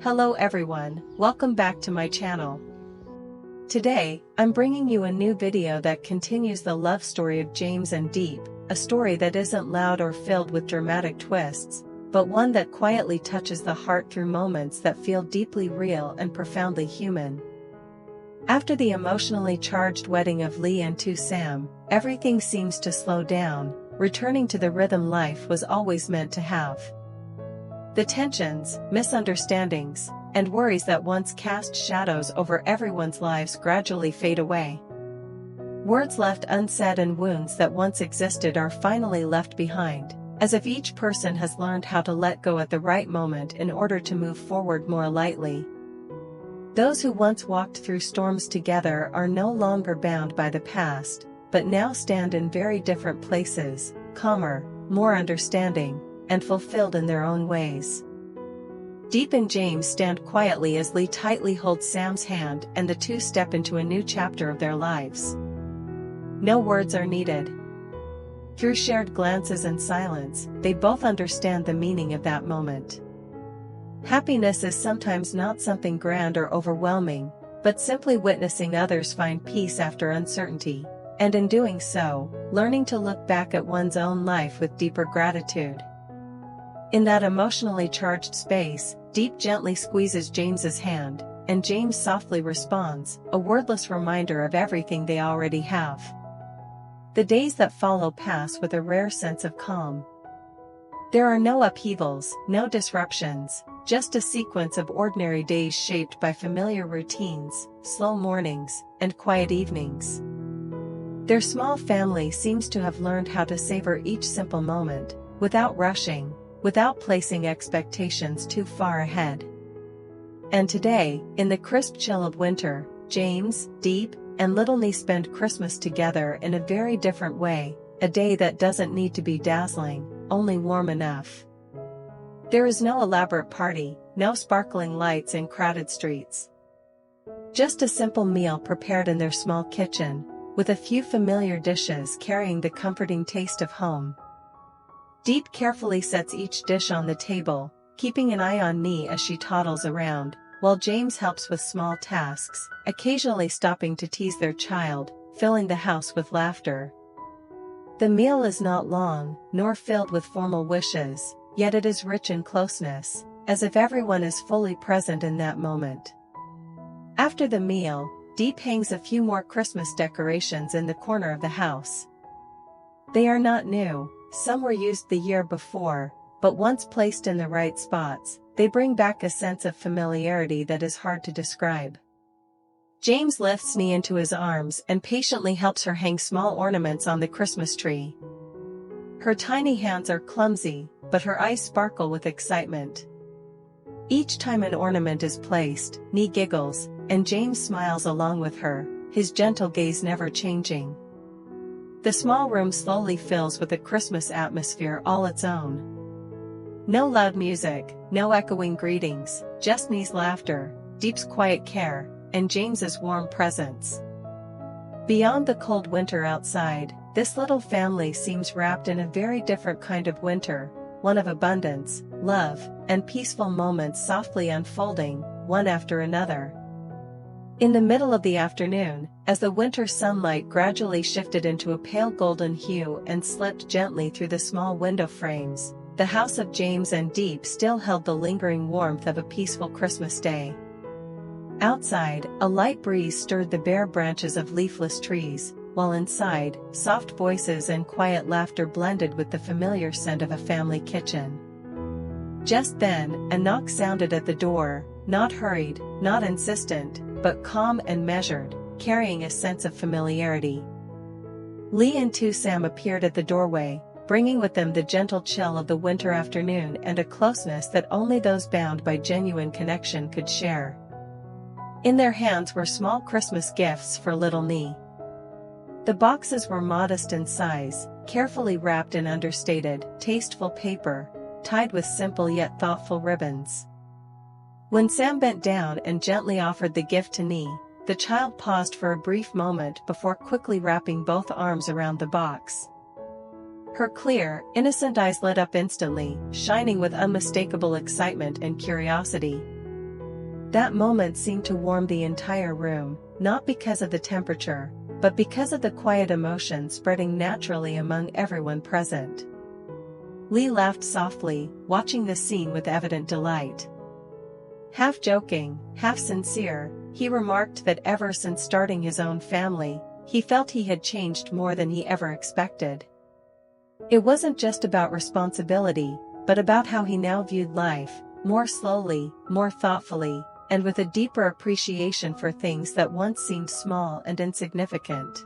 Hello everyone, welcome back to my channel. Today, I'm bringing you a new video that continues the love story of James and Diep, a story that isn't loud or filled with dramatic twists, but one that quietly touches the heart through moments that feel deeply real and profoundly human. After the emotionally charged wedding of Lee and Sam, everything seems to slow down, returning to the rhythm life was always meant to have. The tensions, misunderstandings, and worries that once cast shadows over everyone's lives gradually fade away. Words left unsaid and wounds that once existed are finally left behind, as if each person has learned how to let go at the right moment in order to move forward more lightly. Those who once walked through storms together are no longer bound by the past, but now stand in very different places, calmer, more understanding, and fulfilled in their own ways. Diep and James stand quietly as Lee tightly holds Sam's hand and the two step into a new chapter of their lives. No words are needed. Through shared glances and silence, they both understand the meaning of that moment. Happiness is sometimes not something grand or overwhelming, but simply witnessing others find peace after uncertainty, and in doing so, learning to look back at one's own life with deeper gratitude. In that emotionally charged space, Diep gently squeezes James's hand, and James softly responds, a wordless reminder of everything they already have. The days that follow pass with a rare sense of calm. There are no upheavals, no disruptions, just a sequence of ordinary days shaped by familiar routines, slow mornings, and quiet evenings. Their small family seems to have learned how to savor each simple moment, without rushing, without placing expectations too far ahead. And today, in the crisp chill of winter, James, Diep, and little Nee spend Christmas together in a very different way, a day that doesn't need to be dazzling, only warm enough. There is no elaborate party, no sparkling lights in crowded streets. Just a simple meal prepared in their small kitchen, with a few familiar dishes carrying the comforting taste of home. Diep carefully sets each dish on the table, keeping an eye on Nee as she toddles around, while James helps with small tasks, occasionally stopping to tease their child, filling the house with laughter. The meal is not long, nor filled with formal wishes, yet it is rich in closeness, as if everyone is fully present in that moment. After the meal, Diep hangs a few more Christmas decorations in the corner of the house. They are not new. Some were used the year before, but once placed in the right spots, they bring back a sense of familiarity that is hard to describe. James lifts Nee into his arms and patiently helps her hang small ornaments on the Christmas tree. Her tiny hands are clumsy, but her eyes sparkle with excitement. Each time an ornament is placed, Nee giggles, and James smiles along with her, his gentle gaze never changing. The small room slowly fills with a Christmas atmosphere all its own. No loud music, no echoing greetings, just Nee's laughter, Diep's quiet care, and James's warm presence. Beyond the cold winter outside, this little family seems wrapped in a very different kind of winter, one of abundance, love, and peaceful moments softly unfolding, one after another. In the middle of the afternoon, as the winter sunlight gradually shifted into a pale golden hue and slipped gently through the small window frames, the house of James and Diep still held the lingering warmth of a peaceful Christmas day. Outside, a light breeze stirred the bare branches of leafless trees, while inside, soft voices and quiet laughter blended with the familiar scent of a family kitchen. Just then, a knock sounded at the door, not hurried, not insistent, but calm and measured, carrying a sense of familiarity. Lee and Sam appeared at the doorway, bringing with them the gentle chill of the winter afternoon and a closeness that only those bound by genuine connection could share. In their hands were small Christmas gifts for little Nee. The boxes were modest in size, carefully wrapped in understated, tasteful paper, tied with simple yet thoughtful ribbons. When Sam bent down and gently offered the gift to Nee, the child paused for a brief moment before quickly wrapping both arms around the box. Her clear, innocent eyes lit up instantly, shining with unmistakable excitement and curiosity. That moment seemed to warm the entire room, not because of the temperature, but because of the quiet emotion spreading naturally among everyone present. Lee laughed softly, watching the scene with evident delight. Half joking, half sincere, he remarked that ever since starting his own family, he felt he had changed more than he ever expected. It wasn't just about responsibility, but about how he now viewed life, more slowly, more thoughtfully, and with a deeper appreciation for things that once seemed small and insignificant.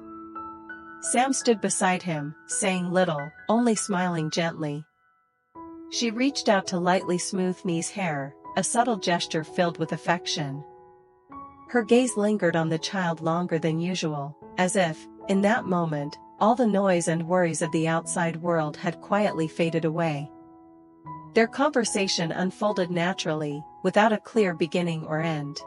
Sam stood beside him, saying little, only smiling gently. She reached out to lightly smooth Nee's hair, a subtle gesture filled with affection. Her gaze lingered on the child longer than usual, as if, in that moment, all the noise and worries of the outside world had quietly faded away. Their conversation unfolded naturally, without a clear beginning or end.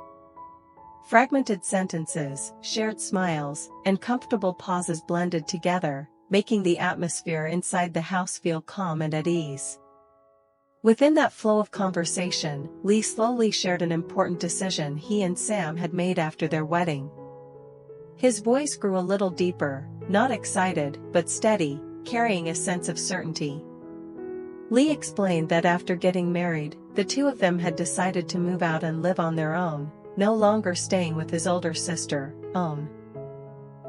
Fragmented sentences, shared smiles, and comfortable pauses blended together, making the atmosphere inside the house feel calm and at ease. Within that flow of conversation, Lee slowly shared an important decision he and Sam had made after their wedding. His voice grew a little deeper, not excited, but steady, carrying a sense of certainty. Lee explained that after getting married, the two of them had decided to move out and live on their own, no longer staying with his older sister, Own.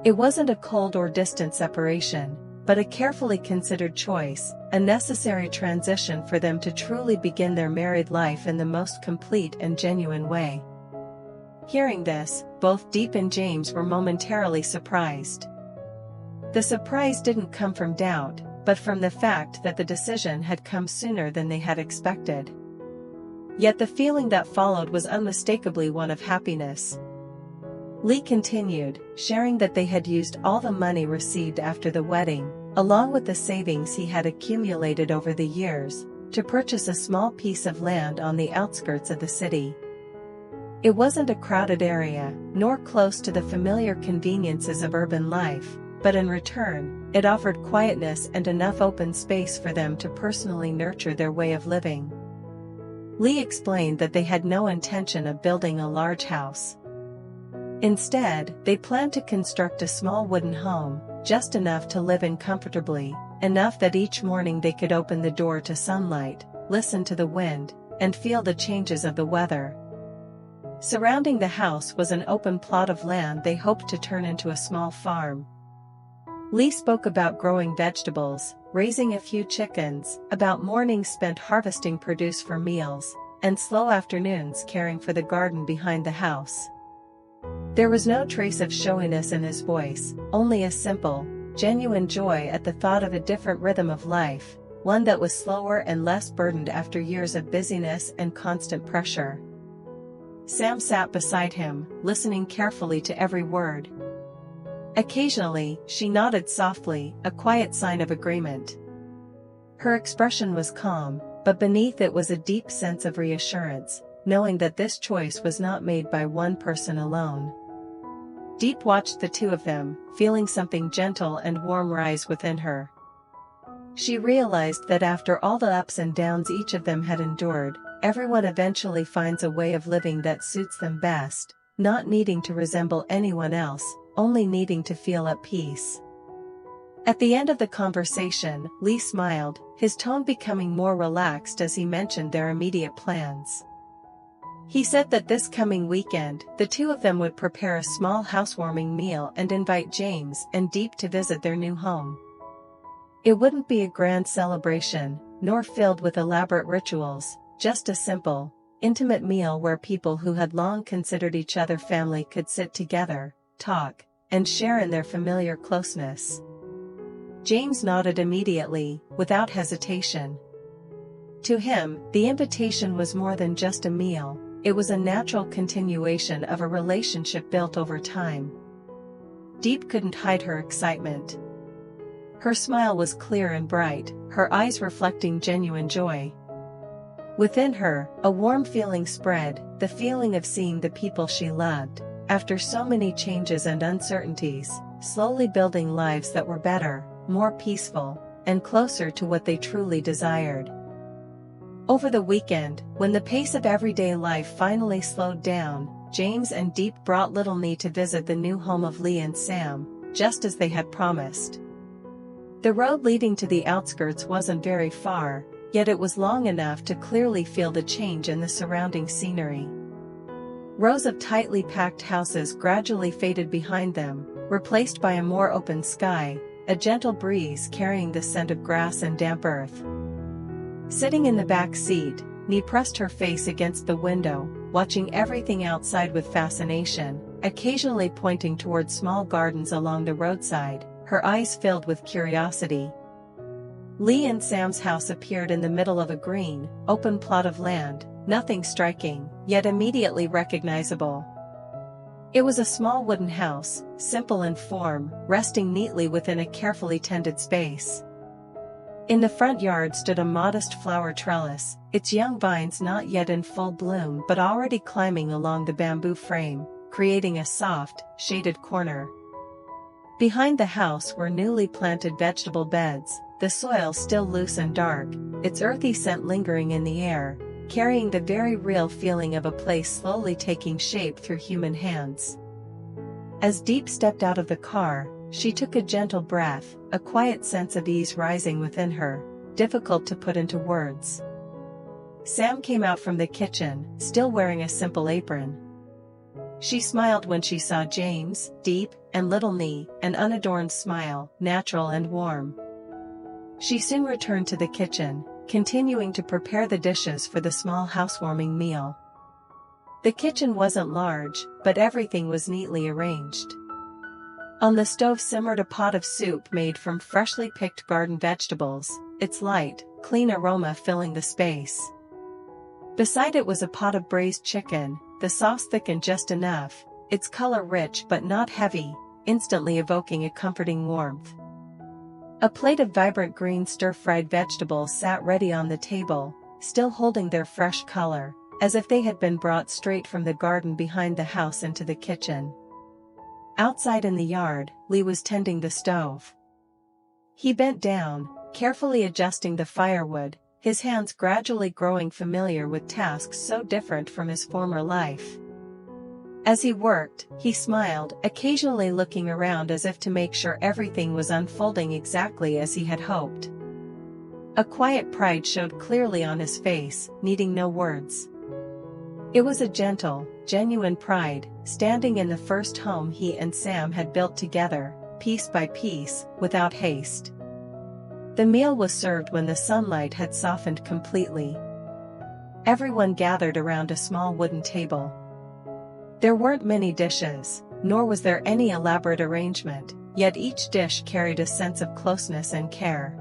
It wasn't a cold or distant separation, but a carefully considered choice, a necessary transition for them to truly begin their married life in the most complete and genuine way. Hearing this, both Diep and James were momentarily surprised. The surprise didn't come from doubt, but from the fact that the decision had come sooner than they had expected. Yet the feeling that followed was unmistakably one of happiness. Lee continued, sharing that they had used all the money received after the wedding, along with the savings he had accumulated over the years, to purchase a small piece of land on the outskirts of the city. It wasn't a crowded area, nor close to the familiar conveniences of urban life, but in return, it offered quietness and enough open space for them to personally nurture their way of living. Lee explained that they had no intention of building a large house. Instead, they planned to construct a small wooden home, just enough to live in comfortably, enough that each morning they could open the door to sunlight, listen to the wind, and feel the changes of the weather. Surrounding the house was an open plot of land they hoped to turn into a small farm. Lee spoke about growing vegetables, raising a few chickens, about mornings spent harvesting produce for meals, and slow afternoons caring for the garden behind the house. There was no trace of showiness in his voice, only a simple, genuine joy at the thought of a different rhythm of life, one that was slower and less burdened after years of busyness and constant pressure. Sam sat beside him, listening carefully to every word. Occasionally, she nodded softly, a quiet sign of agreement. Her expression was calm, but beneath it was a deep sense of reassurance, knowing that this choice was not made by one person alone. Diep watched the two of them, feeling something gentle and warm rise within her. She realized that after all the ups and downs each of them had endured, everyone eventually finds a way of living that suits them best, not needing to resemble anyone else, only needing to feel at peace. At the end of the conversation, Lee smiled, his tone becoming more relaxed as he mentioned their immediate plans. He said that this coming weekend, the two of them would prepare a small housewarming meal and invite James and Diep to visit their new home. It wouldn't be a grand celebration, nor filled with elaborate rituals, just a simple, intimate meal where people who had long considered each other family could sit together, talk, and share in their familiar closeness. James nodded immediately, without hesitation. To him, the invitation was more than just a meal, it was a natural continuation of a relationship built over time. Diep couldn't hide her excitement. Her smile was clear and bright, her eyes reflecting genuine joy. Within her, a warm feeling spread, the feeling of seeing the people she loved, after so many changes and uncertainties, slowly building lives that were better, more peaceful, and closer to what they truly desired. Over the weekend, when the pace of everyday life finally slowed down, James and Diep brought little Nee to visit the new home of Lee and Sam, just as they had promised. The road leading to the outskirts wasn't very far, yet it was long enough to clearly feel the change in the surrounding scenery. Rows of tightly packed houses gradually faded behind them, replaced by a more open sky, a gentle breeze carrying the scent of grass and damp earth. Sitting in the back seat, Nee pressed her face against the window, watching everything outside with fascination, occasionally pointing toward small gardens along the roadside, her eyes filled with curiosity. Lee and Sam's house appeared in the middle of a green, open plot of land, nothing striking, yet immediately recognizable. It was a small wooden house, simple in form, resting neatly within a carefully tended space. In the front yard stood a modest flower trellis, its young vines not yet in full bloom but already climbing along the bamboo frame, creating a soft, shaded corner. Behind the house were newly planted vegetable beds, the soil still loose and dark, its earthy scent lingering in the air, carrying the very real feeling of a place slowly taking shape through human hands. As Diep stepped out of the car, she took a gentle breath, a quiet sense of ease rising within her, difficult to put into words. Sam came out from the kitchen, still wearing a simple apron. She smiled when she saw James, Diep, and little Nee, an unadorned smile, natural and warm. She soon returned to the kitchen, continuing to prepare the dishes for the small housewarming meal. The kitchen wasn't large, but everything was neatly arranged. On the stove simmered a pot of soup made from freshly picked garden vegetables, its light, clean aroma filling the space. Beside it was a pot of braised chicken, the sauce thickened just enough, its color rich but not heavy, instantly evoking a comforting warmth. A plate of vibrant green stir-fried vegetables sat ready on the table, still holding their fresh color, as if they had been brought straight from the garden behind the house into the kitchen. Outside in the yard, Lee was tending the stove. He bent down, carefully adjusting the firewood, his hands gradually growing familiar with tasks so different from his former life. As he worked, he smiled, occasionally looking around as if to make sure everything was unfolding exactly as he had hoped. A quiet pride showed clearly on his face, needing no words. It was a gentle, genuine pride, standing in the first home he and Sam had built together, piece by piece, without haste. The meal was served when the sunlight had softened completely. Everyone gathered around a small wooden table. There weren't many dishes, nor was there any elaborate arrangement, yet each dish carried a sense of closeness and care.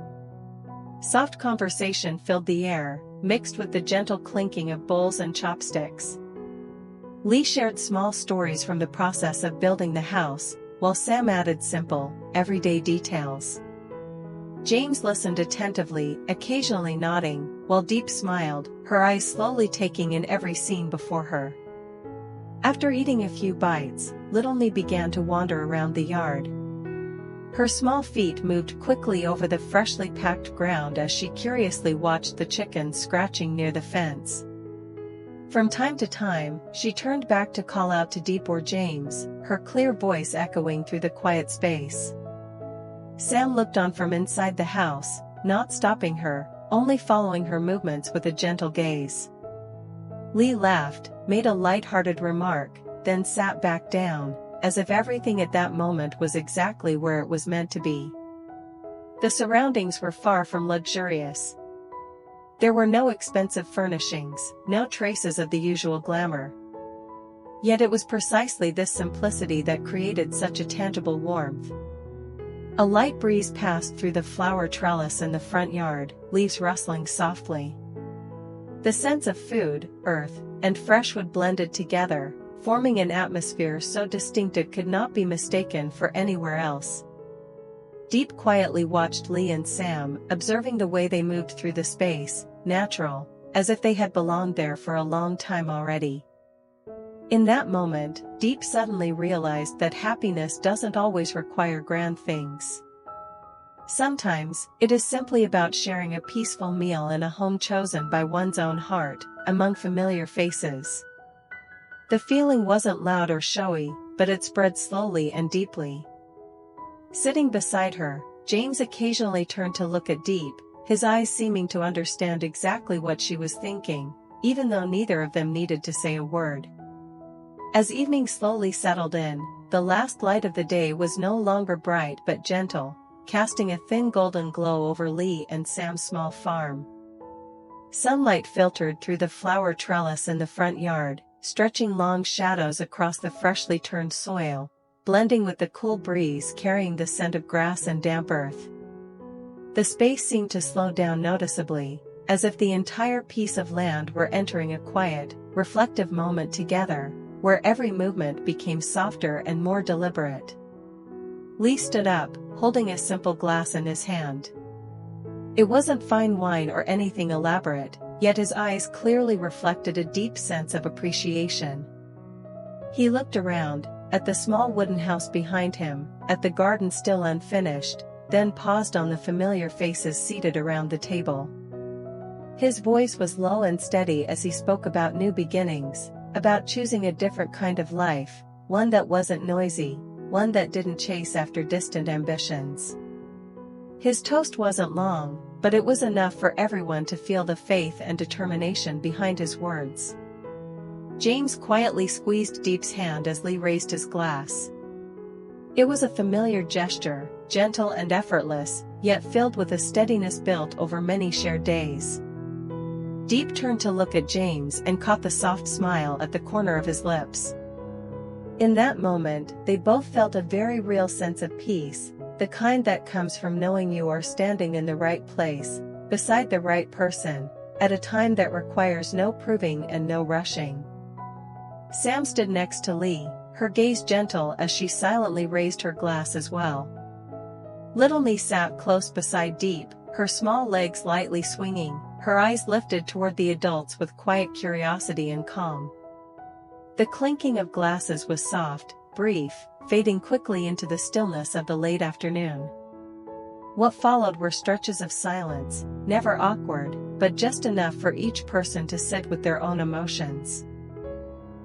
Soft conversation filled the air, mixed with the gentle clinking of bowls and chopsticks. Lee shared small stories from the process of building the house, while Sam added simple, everyday details. James listened attentively, occasionally nodding, while Diep smiled, her eyes slowly taking in every scene before her. After eating a few bites, little Nee began to wander around the yard. Her small feet moved quickly over the freshly packed ground as she curiously watched the chickens scratching near the fence. From time to time, she turned back to call out to Diep or James, her clear voice echoing through the quiet space. Sam looked on from inside the house, not stopping her, only following her movements with a gentle gaze. Lee laughed, made a light-hearted remark, then sat back down, as if everything at that moment was exactly where it was meant to be. The surroundings were far from luxurious. There were no expensive furnishings, no traces of the usual glamour. Yet it was precisely this simplicity that created such a tangible warmth. A light breeze passed through the flower trellis in the front yard, leaves rustling softly. The scents of food, earth, and fresh wood blended together, forming an atmosphere so distinct it could not be mistaken for anywhere else. Diep quietly watched Lee and Sam, observing the way they moved through the space, natural, as if they had belonged there for a long time already. In that moment, Diep suddenly realized that happiness doesn't always require grand things. Sometimes, it is simply about sharing a peaceful meal in a home chosen by one's own heart, among familiar faces. The feeling wasn't loud or showy, but it spread slowly and deeply. Sitting beside her, James occasionally turned to look at Diep, his eyes seeming to understand exactly what she was thinking, even though neither of them needed to say a word. As evening slowly settled in, the last light of the day was no longer bright but gentle, casting a thin golden glow over Lee and Sam's small farm. Sunlight filtered through the flower trellis in the front yard, stretching long shadows across the freshly turned soil, blending with the cool breeze carrying the scent of grass and damp earth. The space seemed to slow down noticeably, as if the entire piece of land were entering a quiet, reflective moment together, where every movement became softer and more deliberate. Lee stood up, holding a simple glass in his hand. It wasn't fine wine or anything elaborate, yet his eyes clearly reflected a deep sense of appreciation. He looked around, at the small wooden house behind him, at the garden still unfinished, then paused on the familiar faces seated around the table. His voice was low and steady as he spoke about new beginnings, about choosing a different kind of life, one that wasn't noisy, one that didn't chase after distant ambitions. His toast wasn't long, but it was enough for everyone to feel the faith and determination behind his words. James quietly squeezed Diep's hand as Lee raised his glass. It was a familiar gesture, gentle and effortless, yet filled with a steadiness built over many shared days. Diep turned to look at James and caught the soft smile at the corner of his lips. In that moment, they both felt a very real sense of peace, the kind that comes from knowing you are standing in the right place, beside the right person, at a time that requires no proving and no rushing. Sam stood next to Lee, her gaze gentle as she silently raised her glass as well. Little Me sat close beside Diep, her small legs lightly swinging, her eyes lifted toward the adults with quiet curiosity and calm. The clinking of glasses was soft, brief, fading quickly into the stillness of the late afternoon. What followed were stretches of silence, never awkward, but just enough for each person to sit with their own emotions.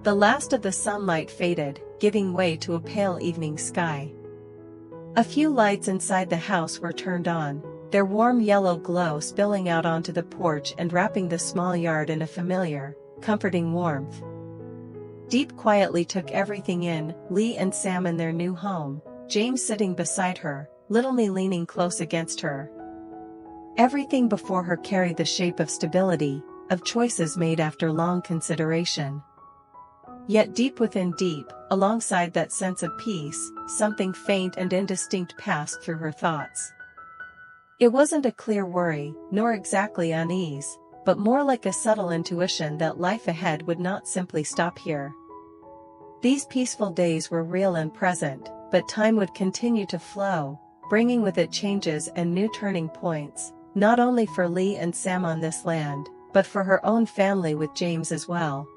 The last of the sunlight faded, giving way to a pale evening sky. A few lights inside the house were turned on, their warm yellow glow spilling out onto the porch and wrapping the small yard in a familiar, comforting warmth. Diep quietly took everything in, Lee and Sam in their new home, James sitting beside her, little Me leaning close against her. Everything before her carried the shape of stability, of choices made after long consideration. Yet deep within Diep, alongside that sense of peace, something faint and indistinct passed through her thoughts. It wasn't a clear worry, nor exactly unease, but more like a subtle intuition that life ahead would not simply stop here. These peaceful days were real and present, but time would continue to flow, bringing with it changes and new turning points, not only for Lee and Sam on this land, but for her own family with James as well.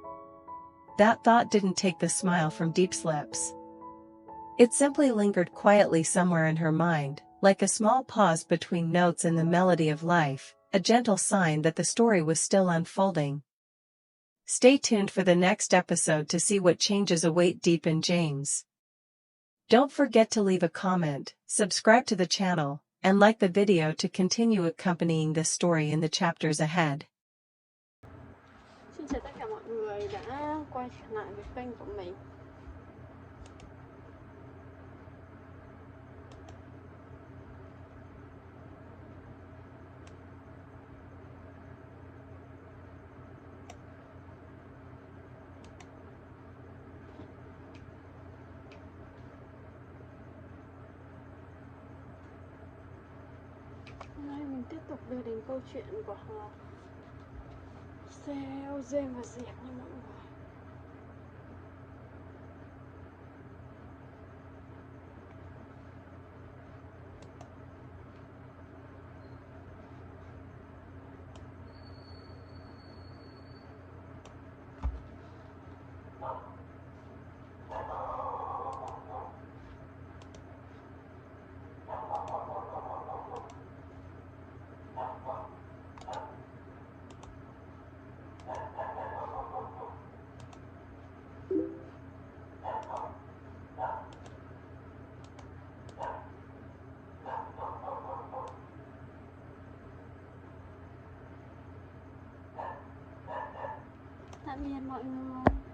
That thought didn't take the smile from Diep's lips. It simply lingered quietly somewhere in her mind, like a small pause between notes in the melody of life, a gentle sign that the story was still unfolding. Stay tuned for the next episode to see what changes await Diep and James. Don't forget to leave a comment, subscribe to the channel, and like the video to continue accompanying this story in the chapters ahead. Xin chào tất cả mọi người đã quay trở lại với kênh của mình. Hôm nay mình tiếp tục đưa đến câu chuyện của Sale, James và Diep nha mọi người. tạm biệt mọi người.